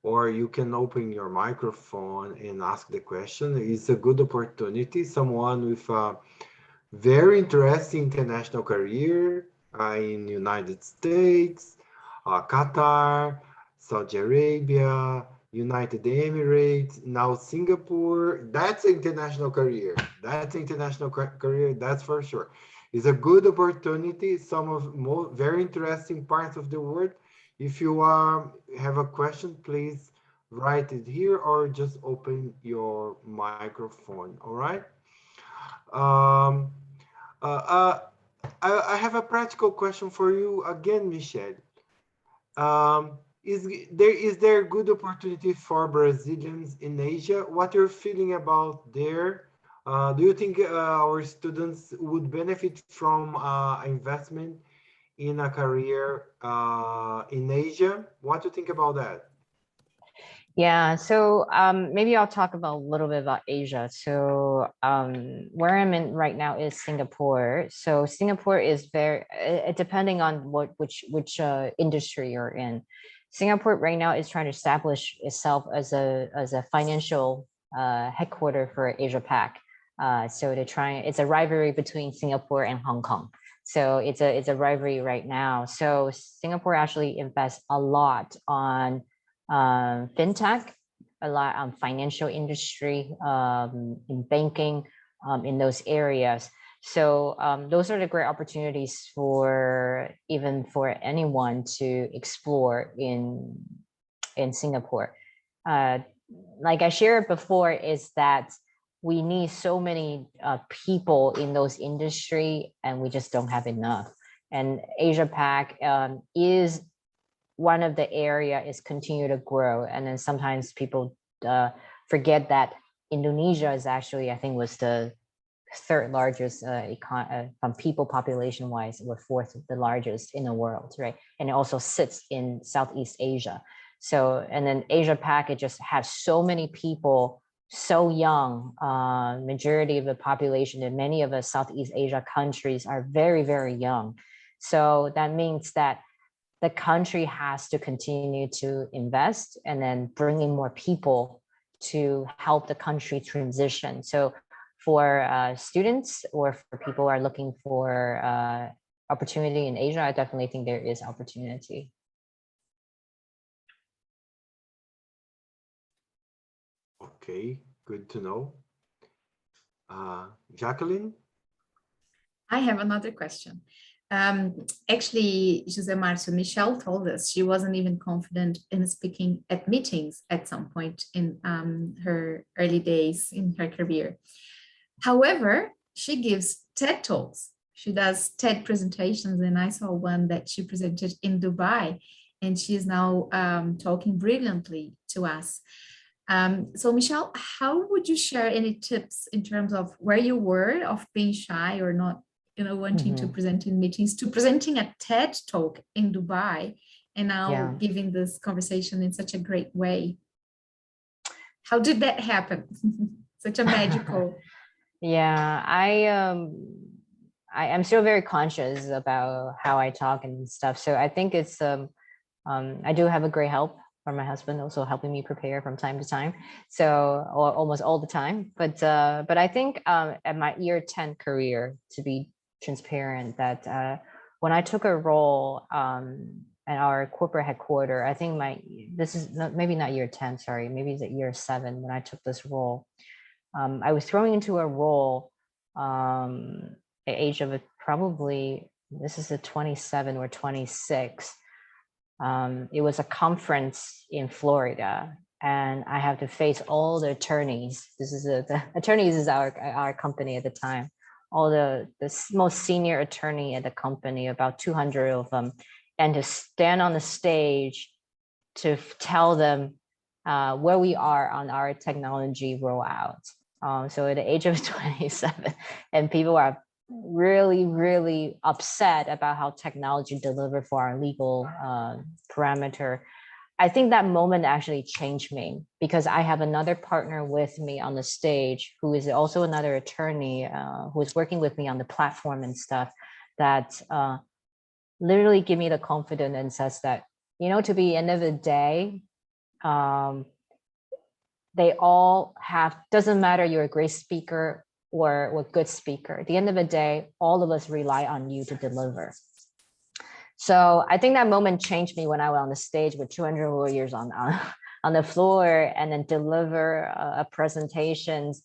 or you can open your microphone and ask the question. It's a good opportunity. Someone with a very interesting international career in United States, Qatar, Saudi Arabia, United Emirates, now Singapore. That's an international career. That's international career, that's for sure. It's a good opportunity. Some of very interesting parts of the world. If you have a question, please write it here or just open your microphone. All right. I have a practical question for you again, Michelle. Is there a good opportunity for Brazilians in Asia? What you're feeling about there? Do you think our students would benefit from investment in a career in Asia? What do you think about that? Yeah, so maybe I'll talk about a little bit about Asia. So where I'm in right now is Singapore. So Singapore is very, depending on which industry you're in. Singapore right now is trying to establish itself as a financial headquarter for Asia Pac. So it's a rivalry between Singapore and Hong Kong. So it's a rivalry right now. So Singapore actually invests a lot on fintech, a lot on financial industry, in banking, in those areas. So those are the great opportunities for anyone to explore in Singapore. Like I shared before, is that we need so many people in those industry, and we just don't have enough. And Asia Pac is one of the area is continue to grow. And then sometimes people forget that Indonesia is actually, I think, was the third largest from people population wise, or fourth the largest in the world, right? And it also sits in Southeast Asia. So, and then Asia Pac, it just has so many people, so young, majority of the population in many of the Southeast Asia countries are very, very young. So that means that the country has to continue to invest and then bring in more people to help the country transition. So for students or for people who are looking for opportunity in Asia, I definitely think there is opportunity. Okay, good to know. Jaqueline? I have another question. Actually, José Márcio, Michelle told us she wasn't even confident in speaking at meetings at some point in her early days in her career. However, she gives TED Talks. She does TED presentations, and I saw one that she presented in Dubai, and she is now talking brilliantly to us. So Michelle, how would you share any tips in terms of where you were of being shy or not, wanting to present in meetings, to presenting a TED Talk in Dubai, and now giving this conversation in such a great way? How did that happen? Such a magical. Yeah, I am still very conscious about how I talk and stuff. So I think it's I do have a great help from my husband, also helping me prepare from time to time. So, or almost all the time. But I think at my year 10 career, to be transparent, that when I took a role at our corporate headquarters, I think this is maybe not year 10, sorry, maybe it's at year 7 when I took this role. I was thrown into a role at age of probably, this is a 27 or 26. It was a conference in Florida, and I have to face all the attorneys. This is the attorneys is our company at the time. All the most senior attorney at the company, about 200 of them, and to stand on the stage to tell them where we are on our technology rollout. So at the age of 27, and people are really, really upset about how technology delivered for our legal parameter. I think that moment actually changed me, because I have another partner with me on the stage who is also another attorney who is working with me on the platform and stuff, that literally give me the confidence and says that, to the end of the day, they all have, doesn't matter you're a great speaker or a good speaker. At the end of the day, all of us rely on you to deliver. So I think that moment changed me when I was on the stage with 200 lawyers on the floor, and then deliver a presentations.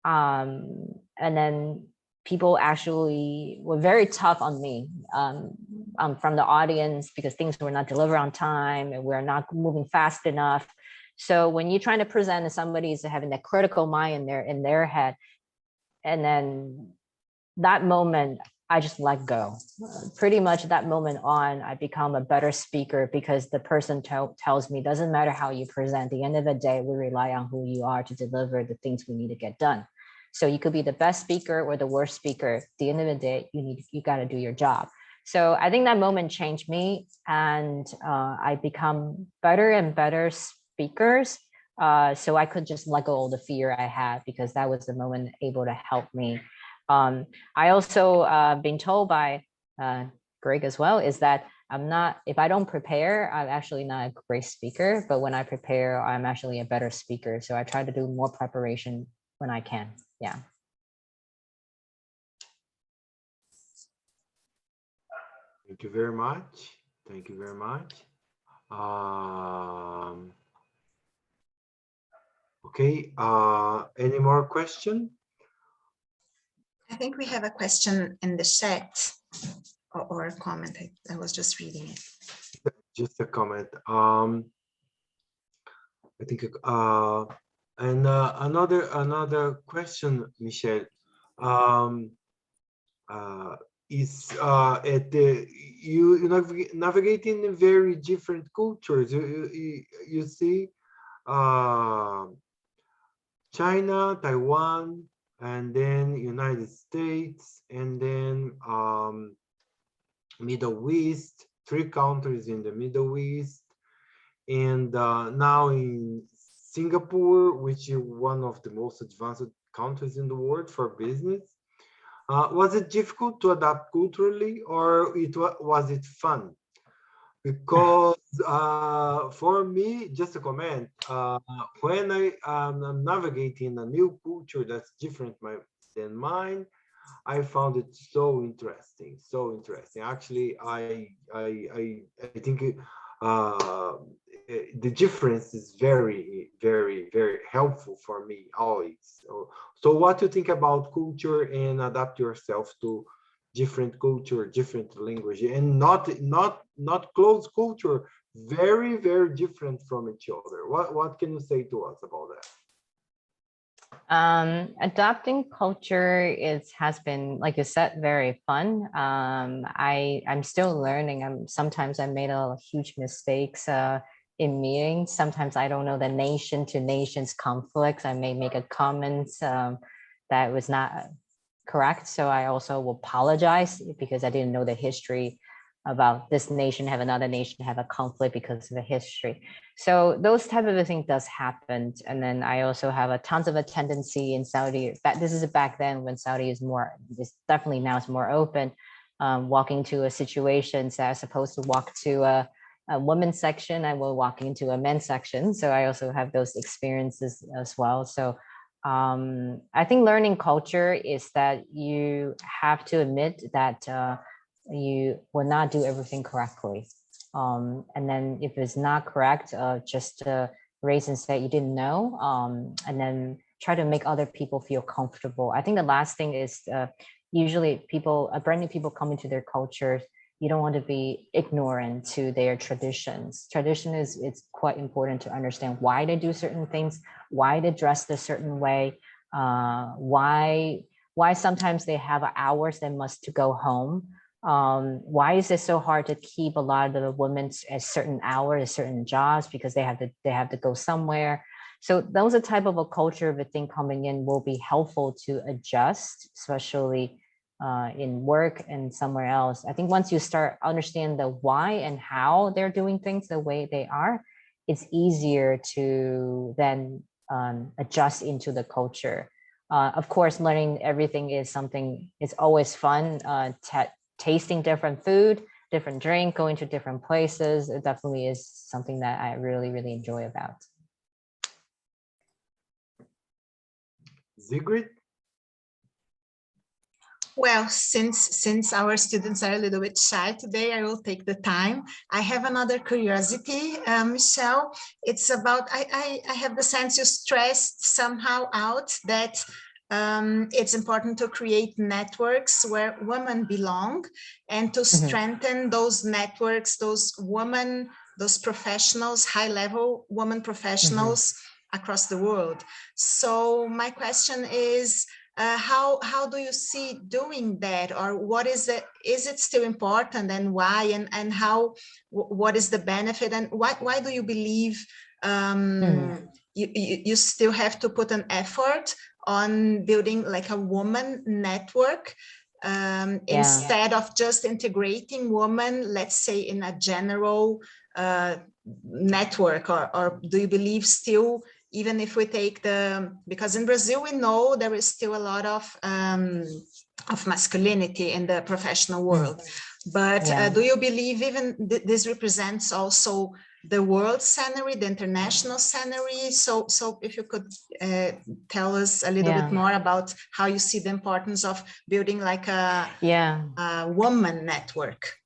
And then people actually were very tough on me from the audience, because things were not delivered on time and we're not moving fast enough. So when you're trying to present to somebody who's having that critical mind in their head, and then that moment, I just let go. Pretty much that moment on, I become a better speaker, because the person tells me, doesn't matter how you present, at the end of the day, we rely on who you are to deliver the things we need to get done. So you could be the best speaker or the worst speaker. At the end of the day, you got to do your job. So I think that moment changed me, and I become better and better speakers. So I could just let go all the fear I had, because that was the moment able to help me. I also been told by Greg as well, is that if I don't prepare, I'm actually not a great speaker, but when I prepare, I'm actually a better speaker. So I try to do more preparation when I can. Yeah. Thank you very much. Thank you very much. Okay, any more question? I think we have a question in the chat, or a comment. I was just reading it. Just a comment. I think And another question, Michelle, um, is at the you navigating in very different cultures. You see, China, Taiwan, and then United States, and then Middle East, 3 countries in the Middle East, and now in Singapore, which is one of the most advanced countries in the world for business. Was it difficult to adapt culturally, or was it fun? Because for me, just a comment, when I am navigating a new culture that's different than mine, I found it so interesting, so interesting. Actually, I think the difference is very, very, very helpful for me always. So what do you think about culture and adapt yourself to different culture, different language, and not close culture, very, very different from each other? What can you say to us about that? Adopting culture has been, like you said, very fun. I'm still learning. Sometimes I made a huge mistakes in meetings. Sometimes I don't know the nation to nations conflicts. I may make a comment that was not correct. So I also will apologize because I didn't know the history about this nation have another nation have a conflict because of the history. So those type of things does happen. And then I also have a tons of a tendency in Saudi. This is back then when Saudi is more, this definitely now is more open. Walking to a situation, so I was supposed to walk to a women's section, I will walk into a men's section. So I also have those experiences as well. So I think learning culture is that you have to admit that you will not do everything correctly. And then if it's not correct, just raise and say you didn't know, and then try to make other people feel comfortable. I think the last thing is usually brand new people come into their cultures. You don't want to be ignorant to their traditions. Tradition it's quite important to understand why they do certain things, why they dress a certain way, why sometimes they have hours they must to go home. Why is it so hard to keep a lot of the women at certain hours, certain jobs, because they have to go somewhere. So those are type of a culture of a thing coming in will be helpful to adjust, especially in work and somewhere else. I think once you start understand the why and how they're doing things the way they are, it's easier to then adjust into the culture. Of course, learning everything is something, it's always fun. Tasting different food, different drink, going to different places, it definitely is something that I really, really enjoy about. Siegrid? Well, since our students are a little bit shy today, I will take the time. I have another curiosity, Michelle. It's about, I have the sense you stressed somehow out that it's important to create networks where women belong and to strengthen those networks, those professionals, high-level women professionals across the world. So my question is, how do you see doing that, or what is it? Is it still important, and why? And how? What is the benefit, and why do you believe you still have to put an effort on building like a woman network instead of just integrating women, let's say, in a general network, or do you believe still, even if we take because in Brazil we know there is still a lot of masculinity in the professional world, but do you believe even this represents also the world scenery, the international scenery? So if you could tell us a little bit more about how you see the importance of building like a woman network.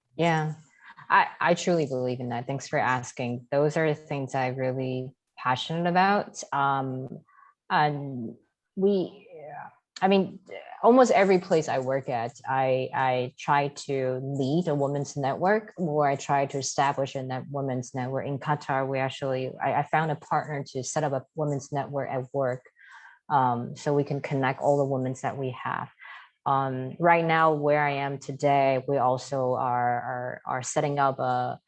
I truly believe in that. Thanks for asking. Those are the things I really passionate about. And I mean, almost every place I work at, I try to lead a women's network, or I try to establish a women's network. In Qatar, I found a partner to set up a women's network at work, so we can connect all the women that we have. Right now, where I am today, we also are setting up a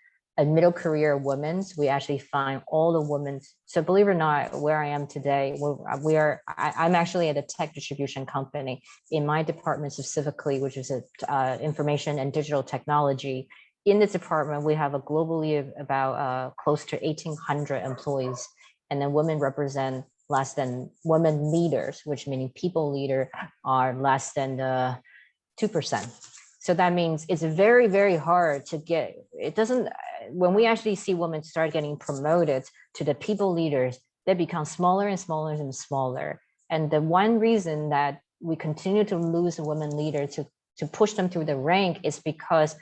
middle career women's. We actually find all the women. So believe it or not, where I am today, I'm actually at a tech distribution company. In my department specifically, which is information and digital technology. In this department, we have a globally about close to 1,800 employees, and then women represent less than women leaders, which meaning people leader are less than 2%. So that means it's very, very hard to get, when we actually see women start getting promoted to the people leaders, they become smaller and smaller and smaller. And the one reason that we continue to lose a women leader to push them through the rank is because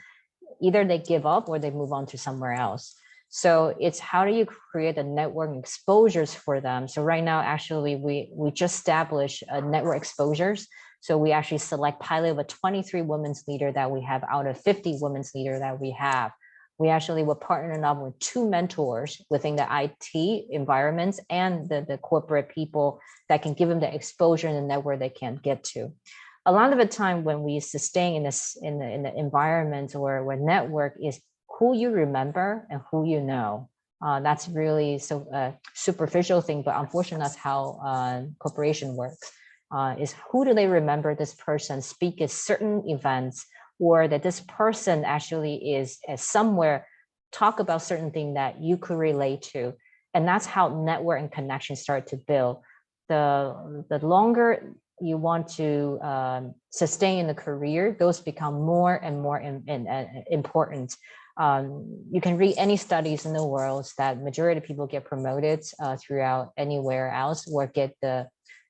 either they give up or they move on to somewhere else. So it's how do you create the network exposures for them? So right now, actually, we just established network exposures. So we actually select pilot of a 23 women's leader that we have out of 50 women's leader that we have. We actually were partnering up with 2 mentors within the IT environments and the corporate people that can give them the exposure and the network they can get to. A lot of the time when we sustain in the environment where network is who you remember and who you know. That's really superficial thing, but unfortunately that's how corporation works. Is who do they remember this person speak at certain events, or that this person actually is somewhere talk about certain thing that you could relate to. And that's how network and connection start to build. The longer you want to sustain in the career, those become more and more important. You can read any studies in the world that majority of people get promoted throughout anywhere else, or get the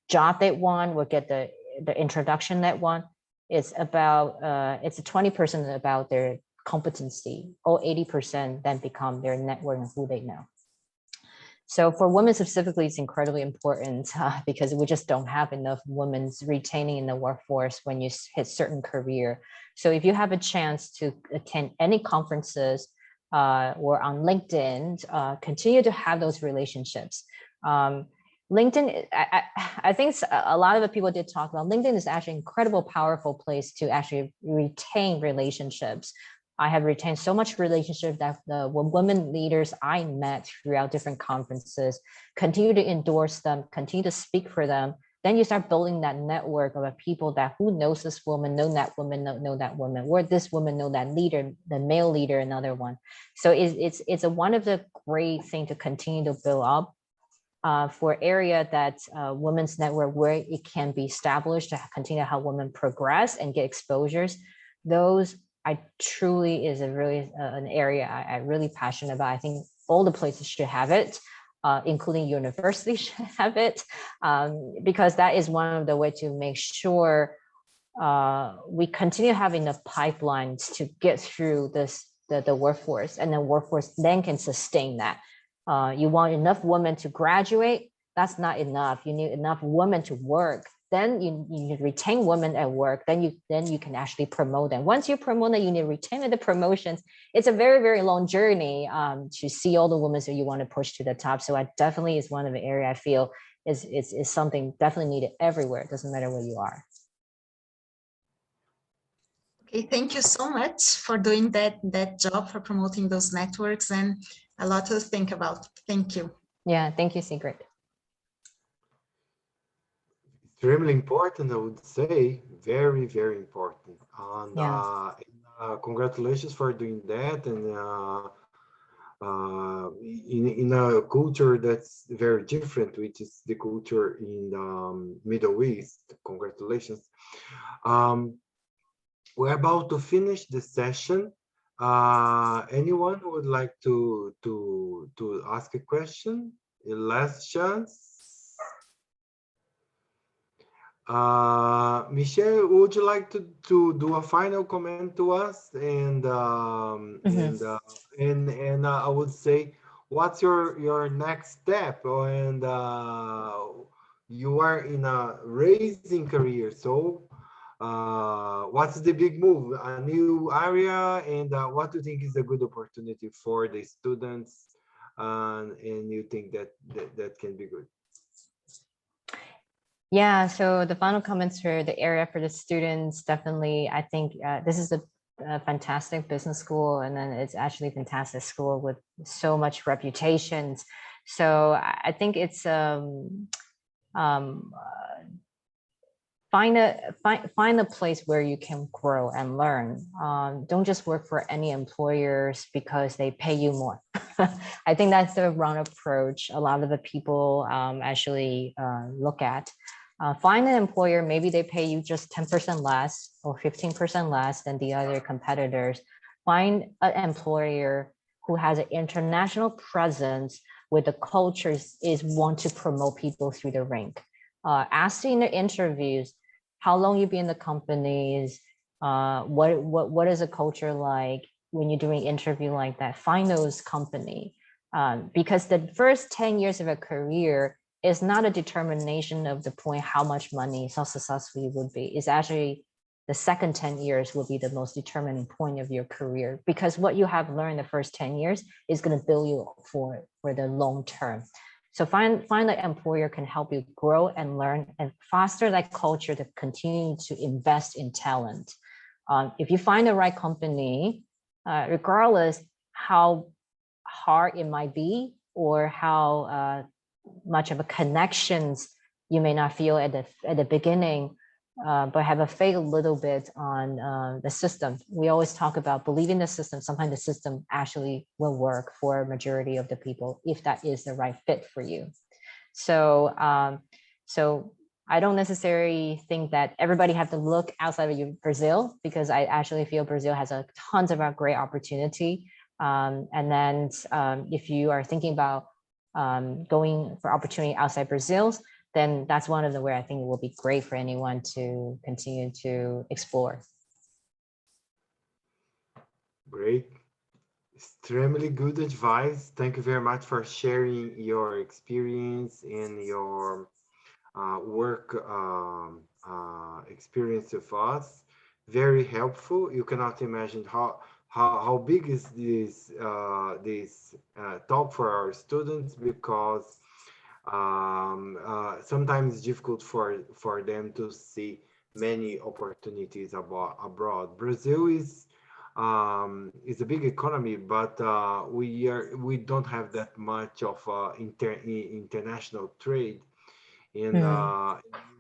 job they want, or get the introduction they want. It's about it's a 20% about their competency, or 80% then become their network and who they know. So for women specifically, it's incredibly important because we just don't have enough women retaining in the workforce when you hit certain career. So if you have a chance to attend any conferences or on LinkedIn, continue to have those relationships. LinkedIn, I think a lot of the people did talk about LinkedIn is actually an incredible, powerful place to actually retain relationships. I have retained so much relationship that the women leaders I met throughout different conferences continue to endorse them, continue to speak for them. Then you start building that network of people that who knows this woman, know that woman, know that woman, or this woman know that leader, the male leader, another one. So it's one of the great things to continue to build up for area that women's network where it can be established to continue to help women progress and get exposures. Those I truly is a really an area I'm really passionate about. I think all the places should have it, including universities should have it, because that is one of the ways to make sure we continue having enough pipelines to get through the workforce, and the workforce then can sustain that. You want enough women to graduate, that's not enough. You need enough women to work. Then you need to retain women at work. Then you can actually promote them. Once you promote them, you need to retain the promotions. It's a very, very long journey to see all the women that you want to push to the top. So I definitely is one of the area I feel is something definitely needed everywhere. It doesn't matter where you are. Okay, thank you so much for doing that job, for promoting those networks, and a lot to think about. Thank you. Yeah, thank you, Siegrid. Extremely important, I would say. Very, very important. And Yeah. Congratulations for doing that. And in a culture that's very different, which is the culture in the Middle East. Congratulations. We're about to finish the session. Anyone who would like to ask a question? A last chance. Michelle, would you like to do a final comment to us? And I would say, what's your next step? And you are in a raising career. So what's the big move? A new area, and what do you think is a good opportunity for the students? And you think that can be good? Yeah, so the final comments for the area for the students, definitely, I think this is a fantastic business school, and then it's actually a fantastic school with so much reputations. So I think it's find a place where you can grow and learn. Don't just work for any employers because they pay you more. I think that's the wrong approach. A lot of the people actually look at. Find an employer, maybe they pay you just 10% less or 15% less than the other competitors. Find an employer who has an international presence where the culture is want to promote people through the rank. Ask in the interviews, how long you been in the companies, what is the culture like when you're doing interview like that. Find those company, because the first 10 years of a career is not a determination of the point how much money, how successful you would be. It's actually the second 10 years will be the most determining point of your career, because what you have learned the first 10 years is going to build you for the long term. So find an employer can help you grow and learn and foster that culture to continue to invest in talent. If you find the right company, regardless how hard it might be or how much of a connections you may not feel at the beginning, but have a faith a little bit on the system. We always talk about believing the system. Sometimes the system actually will work for a majority of the people if that is the right fit for you. So, so I don't necessarily think that everybody have to look outside of Brazil, because I actually feel Brazil has a tons of great opportunity. And then if you are thinking about going for opportunity outside Brazil, then that's one of the where I think it will be great for anyone to continue to explore. Great. Extremely good advice. Thank you very much for sharing your experience and your work experience with us. Very helpful. You cannot imagine how big is this talk for our students, because sometimes it's difficult for them to see many opportunities abroad. Brazil is a big economy, but we don't have that much of international trade, and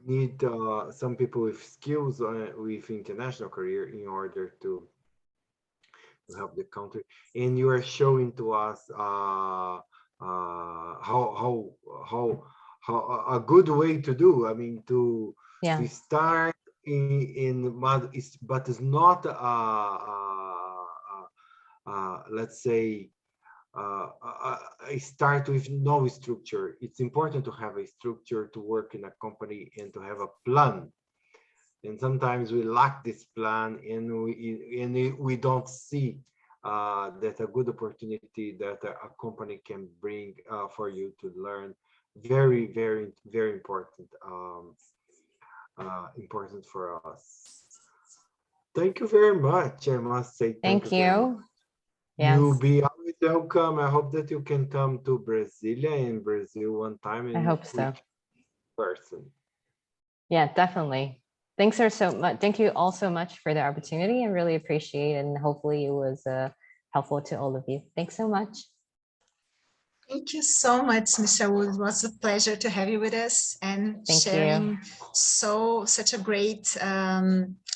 need some people with skills with international career in order to help the country. And you are showing to us how a good way to do. I mean, to start but it's not let's say start with no structure. It's important to have a structure to work in a company and to have a plan. And sometimes we lack this plan, and we don't see that a good opportunity that a company can bring for you to learn. Very, very, very important. Important for us. Thank you very much. I must say thank you. Yes. You'll be always welcome. I hope that you can come to Brasilia in Brazil one time. And I hope so. Person. Yeah, definitely. Thanks so much. Thank you all so much for the opportunity. I really appreciate it, and hopefully it was helpful to all of you. Thanks so much. Thank you so much, Michelle. It was a pleasure to have you with us and sharing such a great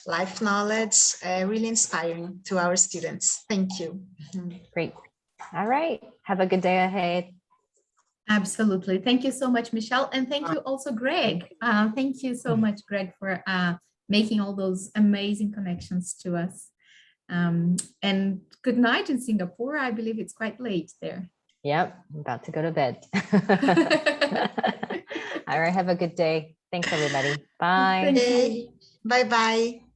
life knowledge, really inspiring to our students. Thank you. Great. All right. Have a good day ahead. Absolutely. Thank you so much, Michelle. And thank you also, Greg. Thank you so much, Greg, for making all those amazing connections to us. And good night in Singapore. I believe it's quite late there. Yep, I'm about to go to bed. All right, have a good day. Thanks, everybody. Bye. Thank you. Bye-bye.